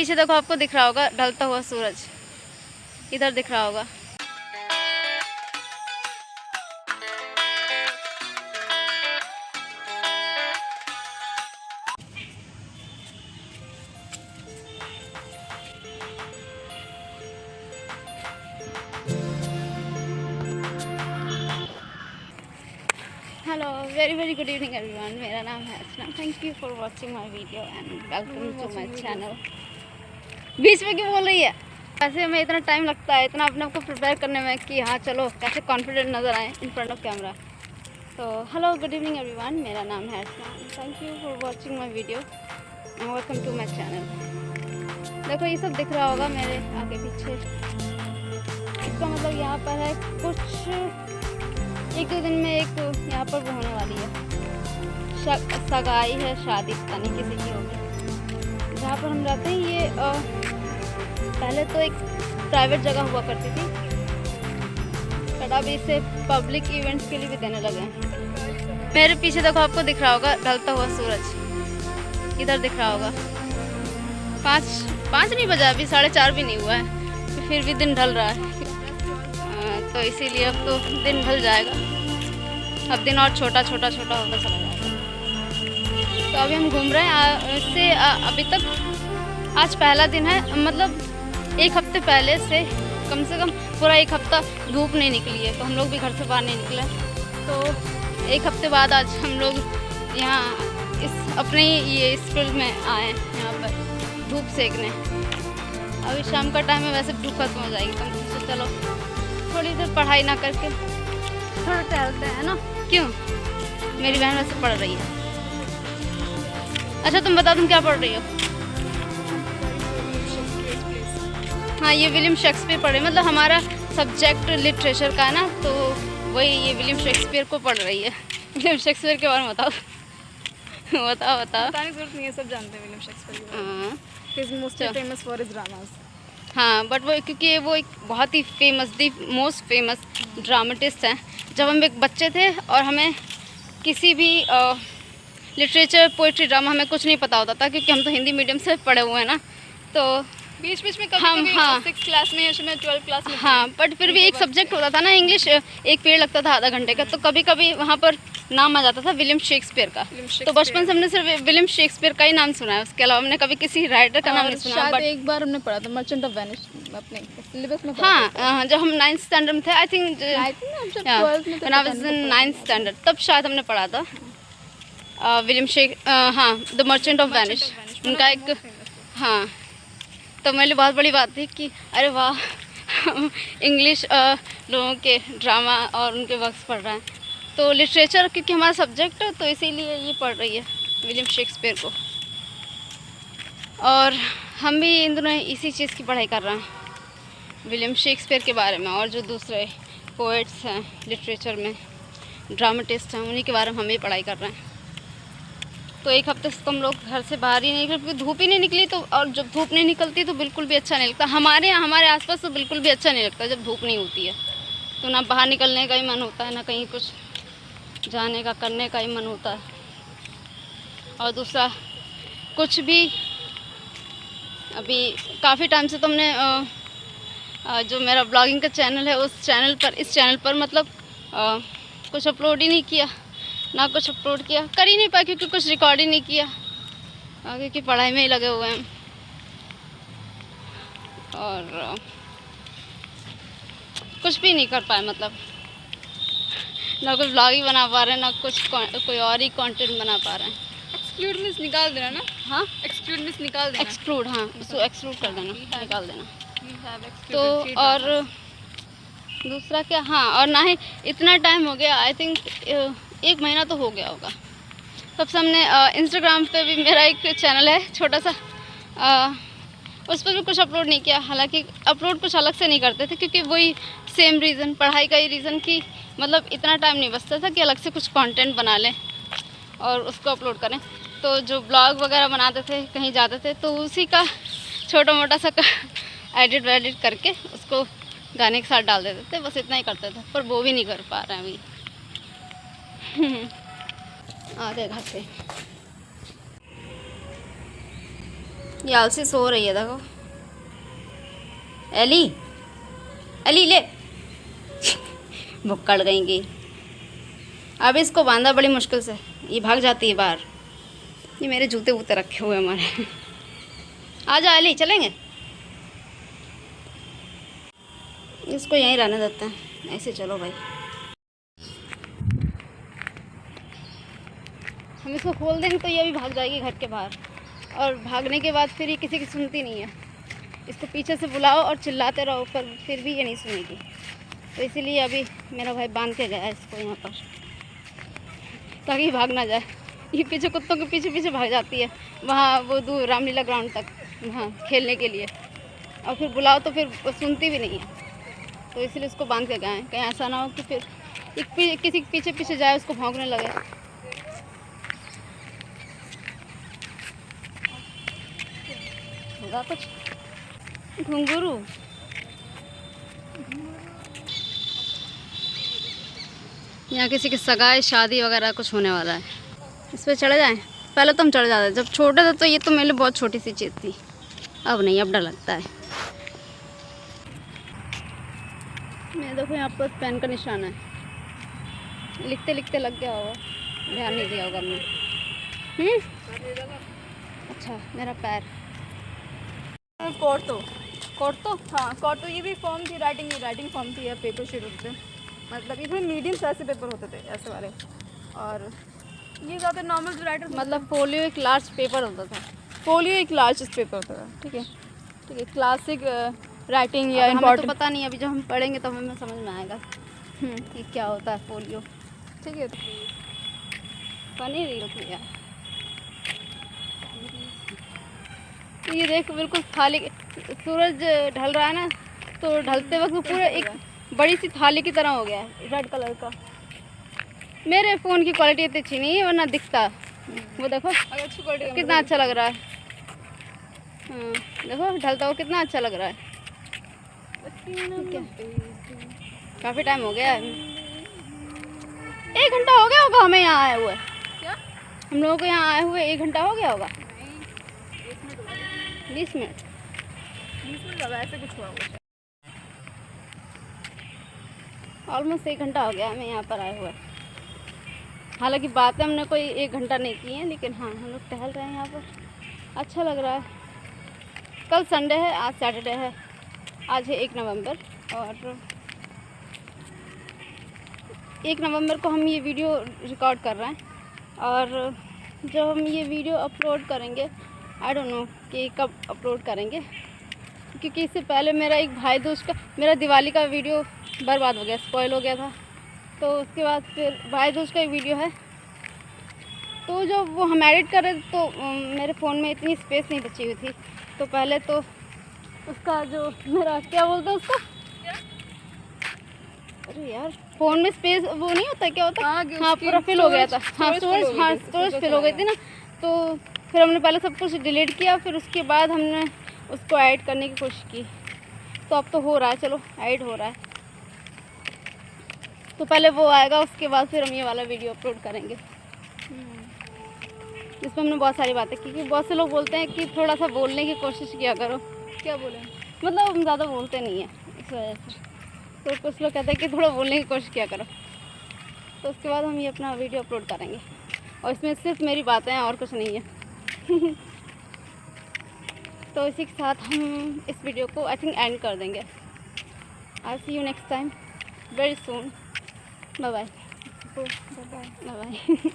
पीछे देखो, आपको दिख रहा होगा ढलता हुआ सूरज, इधर दिख रहा होगा। Hello, very good evening everyone. मेरा नाम है Archana. Thank you for watching my video and welcome to my channel. बीच में क्यों बोल रही है? वैसे हमें इतना टाइम लगता है इतना अपने आप को प्रिपेयर करने में कि हाँ चलो कैसे कॉन्फिडेंट नज़र आए इन फ्रंट ऑफ कैमरा। तो हेलो, गुड इवनिंग एवरीवन। मेरा नाम है Archana. Thank you for watching my video and welcome to my channel. देखो, ये सब दिख रहा होगा मेरे आगे पीछे। इसका मतलब यहाँ पर है कुछ एक दो दिन में एक यहाँ पर वो होने वाली है, सगाई है, शादी पता नहीं किसी की होगी। जहाँ पर हम रहते हैं ये पहले तो एक प्राइवेट जगह हुआ करती थी, बट अब इसे पब्लिक इवेंट्स के लिए भी देने लगे हैं। मेरे पीछे देखो, आपको दिख रहा होगा ढलता हुआ सूरज, इधर दिख रहा होगा। पाँच नहीं बजा, अभी 4:30 भी नहीं हुआ है, तो फिर भी दिन ढल रहा है। तो इसीलिए अब तो दिन ढल जाएगा, अब दिन और छोटा होता चला जाएगा। तो अभी हम घूम रहे हैं। इससे अभी तक आज पहला दिन है, मतलब एक हफ्ते पहले से कम पूरा एक हफ्ता धूप नहीं निकली है, तो हम लोग भी घर से बाहर नहीं निकले। तो एक हफ्ते बाद आज हम लोग यहाँ इस अपने ये इस फील्ड में आए हैं, यहाँ पर धूप सेकने। अभी शाम का टाइम है, वैसे धूप खत्म हो जाएगी, तो हम सोचे चलो थोड़ी देर पढ़ाई ना करके थोड़ा टहलते हैं ना। क्यों? मेरी बहन वैसे पढ़ रही है। अच्छा, तुम बताओ तुम क्या पढ़ रही हो? हाँ, ये विलियम शेक्सपियर पढ़ रही है। मतलब हमारा सब्जेक्ट लिटरेचर का है ना, तो वही ये विलियम शेक्सपियर को पढ़ रही है। विलियम शेक्सपियर के बारे में बताओ। बताओ बताने की जरूरत नहीं है, सब जानते हैं विलियम शेक्सपियर। हाँ, he is most famous for his dramas. हाँ, बट वो क्योंकि वो एक बहुत ही फेमस, दी मोस्ट फेमस ड्रामेटिस्ट हैं। जब हम एक बच्चे थे और हमें किसी भी लिटरेचर, पोइट्री, ड्रामा हमें कुछ नहीं पता होता था, क्योंकि हम तो हिंदी मीडियम से पढ़े हुए हैं ना। तो बीच में कभी हाँ 6th क्लास में या 12th क्लास में, हाँ, बट फिर भी एक सब्जेक्ट होता था ना इंग्लिश, एक पीरियड लगता था आधा घंटे का, तो कभी कभी वहाँ पर नाम आ जाता था विलियम शेक्सपियर का। तो बचपन से हमने सिर्फ विलियम शेक्सपियर का ही नाम सुना है, उसके अलावा हमने कभी किसी राइटर का नाम नहीं सुना। बट एक बार हमने पढ़ा था मर्चेंट ऑफ वेनिस अपने सिलेबस में। हाँ, जब हम 9th स्टैंडर्ड में थे, I think when I was in 9th standard, तब शायद हमने पढ़ा था विलियम हाँ, द मर्चेंट ऑफ वेनिस, उनका एक। हाँ, तो मेरे लिए बहुत बड़ी बात थी कि अरे वाह, इंग्लिश लोगों के ड्रामा और उनके वर्क्स पढ़ रहे हैं। तो लिटरेचर क्योंकि हमारा सब्जेक्ट है, तो इसीलिए ये पढ़ रही है विलियम शेक्सपियर को। और हम भी इन दोनों इसी चीज़ की पढ़ाई कर रहे हैं, विलियम शेक्सपियर के बारे में, और जो दूसरे पोएट्स हैं लिटरेचर में, ड्रामेटिस्ट हैं, उन्हीं के बारे में हम भी पढ़ाई कर रहे हैं। तो एक हफ्ते से तो हम लोग घर से बाहर ही नहीं निकले, क्योंकि धूप ही नहीं निकली। तो और जब धूप नहीं निकलती तो बिल्कुल भी अच्छा नहीं लगता। हमारे आसपास तो बिल्कुल भी अच्छा नहीं लगता जब धूप नहीं होती है। तो ना बाहर निकलने का ही मन होता है, ना कहीं कुछ जाने का, करने का ही मन होता है। और दूसरा कुछ भी, अभी काफ़ी टाइम से तुमने जो मेरा ब्लॉगिंग का चैनल है, उस चैनल पर, इस चैनल पर मतलब कुछ अपलोड ही नहीं किया, ना कुछ अपलोड किया, कर ही नहीं पाया, क्योंकि कुछ रिकॉर्ड ही नहीं किया, क्योंकि पढ़ाई में ही लगे हुए हैं। और कुछ भी नहीं कर पाए, मतलब ना कुछ ब्लॉग ही बना पा रहे हैं, ना कुछ कोई और ही कंटेंट बना पा रहे हैं। एक्सक्लूड मींस निकाल देना ना। हाँ, एक्सक्लूड मींस निकाल देना। एक्सक्लूड, हाँ, उसको एक्सक्लूड कर देना, निकाल देना। तो और दूसरा क्या, हाँ, और ना ही इतना टाइम हो गया, आई थिंक 1 महीना तो हो गया होगा, तब से हमने इंस्टाग्राम पे भी मेरा एक चैनल है छोटा सा, उस पर भी कुछ अपलोड नहीं किया। हालांकि अपलोड कुछ अलग से नहीं करते थे, क्योंकि वही सेम रीज़न, पढ़ाई का ही रीज़न, कि मतलब इतना टाइम नहीं बचता था कि अलग से कुछ कंटेंट बना लें और उसको अपलोड करें। तो जो ब्लॉग वगैरह बनाते थे, कहीं जाते थे, तो उसी का छोटा मोटा सा एडिट वेडिट करके उसको गाने के साथ डाल देते थे, बस इतना ही करते थे। पर वो भी नहीं कर पा रहे हैं अभी। आ गए घर पे। ये आलसी सो रही है, देखो। एली, एली ले। भुक्कड़ गई। अब इसको बांधा बड़ी मुश्किल से, ये भाग जाती है बाहर। ये मेरे जूते वूते रखे हुए हमारे। आ जा एली, चलेंगे। इसको यहीं रहने देते हैं, ऐसे चलो भाई। हम इसको खोल देंगे तो ये भी भाग जाएगी घर के बाहर, और भागने के बाद फिर ये किसी की सुनती नहीं है। इसको पीछे से बुलाओ और चिल्लाते रहो, पर फिर भी ये नहीं सुनेगी। तो इसीलिए अभी मेरा भाई बांध के गया है इसको यहाँ पर, ताकि ये भाग ना जाए। ये पीछे कुत्तों के पीछे पीछे भाग जाती है वहाँ, वो दूर रामलीला ग्राउंड तक, वहाँ खेलने के लिए। और फिर बुलाओ तो फिर वो सुनती भी नहीं है। तो इसलिए उसको बांध के गए हैं, कहीं ऐसा ना हो कि फिर किसी के पीछे पीछे जाए, उसको भौंकने लगे। होगा कुछ घुंघरू। यहाँ किसी की सगाई शादी वगैरह कुछ होने वाला है। इस पर चढ़ जाएं। पहले तो हम चढ़ जाते, जब छोटे थे तो ये तो मेरे लिए बहुत छोटी सी चीज़ थी। अब नहीं, अब डर लगता है। मैं देखो यहाँ पर पेन का निशान है, लिखते लिखते लग गया होगा, ध्यान नहीं दिया होगा हमने। अच्छा, मेरा पैर। कोर्टो कोर्टो। हाँ, कोर्टो ये भी फॉर्म थी, राइटिंग फॉर्म थी या पेपर शीट होते थे। मतलब इसमें मीडियम साइज से पेपर होते थे ऐसे वाले, और ये ज़्यादा नॉर्मल जो राइटर। मतलब फोलियो एक लार्ज पेपर होता था। फोलियो एक लार्ज पेपर होता था, ठीक है। क्लासिक राइटिंग या हमें तो इम्पोर्टेंट। पता नहीं, अभी जब हम पढ़ेंगे तब हमें समझ में आएगा कि क्या होता है फोलियो। ठीक है। फनी रील थी यार। ये देख, बिल्कुल थाली, सूरज ढल रहा है ना, तो ढलते वक्त वो पूरा एक बड़ी सी थाली की तरह हो गया है, रेड कलर का। मेरे फ़ोन की क्वालिटी इतनी अच्छी नहीं है, वरना दिखता। वो देखो अच्छी क्वालिटी कितना अच्छा लग रहा है। हाँ देखो, ढलता हुआ कितना अच्छा लग रहा है। काफ़ी टाइम हो गया है, 1 घंटा हो गया होगा हमें यहाँ आए हुए। क्या? हम लोगों को यहाँ आए हुए 1 घंटा हो गया होगा। 20 मिनट ऐसे कुछ हुआ होगा। ऑलमोस्ट 1 घंटा हो गया हमें यहाँ पर आए हुए। हालांकि बातें हमने कोई 1 घंटा नहीं की हैं, लेकिन हाँ हम लोग टहल रहे हैं यहाँ पर, अच्छा लग रहा है। कल संडे है, आज सैटरडे है, आज है 1 नवंबर, और 1 नवंबर को हम ये वीडियो रिकॉर्ड कर रहे हैं। और जब हम ये वीडियो अपलोड करेंगे, आई डोंट नो कि कब अपलोड करेंगे, क्योंकि इससे पहले मेरा एक भाई दूज का, मेरा दिवाली का वीडियो बर्बाद हो गया, स्पॉइल हो गया था। तो उसके बाद फिर भाई दूज का एक वीडियो है, तो जब वो हम एडिट कर रहे थे तो मेरे फ़ोन में इतनी स्पेस नहीं बची हुई थी। तो पहले तो उसका जो मेरा क्या बोलते हैं उसको, अरे यार फ़ोन में स्पेस वो नहीं होता, क्या होता है, हाँ पूरा फिल हो गया था। हाँ स्टोरेज फिल हो गई थी ना, तो फिर हमने पहले सब कुछ डिलीट किया, फिर उसके बाद हमने उसको ऐड करने की कोशिश की। तो अब तो हो रहा है, चलो ऐड हो रहा है। तो पहले वो आएगा, उसके बाद फिर हम ये वाला वीडियो अपलोड करेंगे, जिसमें हमने बहुत सारी बातें की। बहुत से लोग बोलते हैं कि थोड़ा सा बोलने की कोशिश किया करो। क्या बोले? मतलब हम ज़्यादा बोलते नहीं हैं इस वजह से, तो कुछ लोग कहते हैं कि थोड़ा बोलने की कोशिश किया करो। तो उसके बाद हम ये अपना वीडियो अपलोड करेंगे, और इसमें सिर्फ मेरी बातें हैं और कुछ नहीं है। तो इसी के साथ हम इस वीडियो को आई थिंक एंड कर देंगे। I see you next time very soon. Bye bye. Bye bye. Bye bye.